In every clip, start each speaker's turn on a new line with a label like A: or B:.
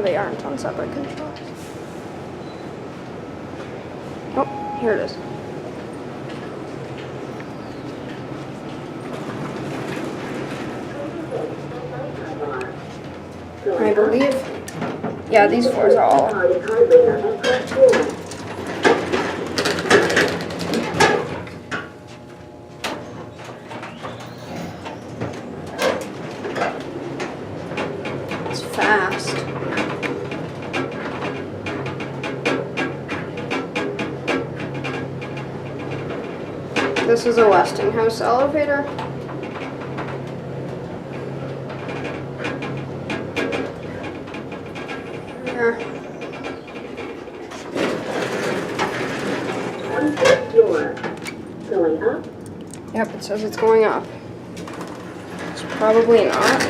A: they aren't on separate controls. Oh, here it is. I believe, yeah, these floors are all. It's fast. This is a Westinghouse elevator. Here.
B: Floor. Going up.
A: Yep, it says it's going up. It's probably not.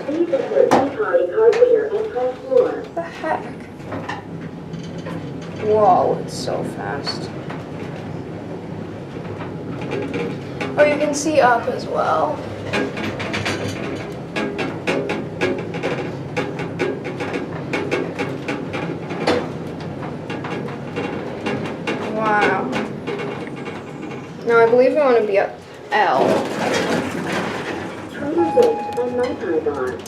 B: Please insert key-card hardware and press floor.
A: What the heck? Whoa, it's so fast. Oh, you can see up as well. Wow. Now I believe I want to be at L.
B: Try to lift and multi-bar.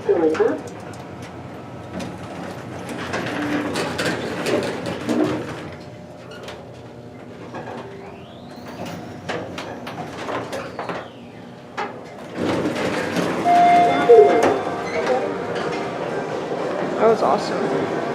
B: Going up.
A: That was awesome.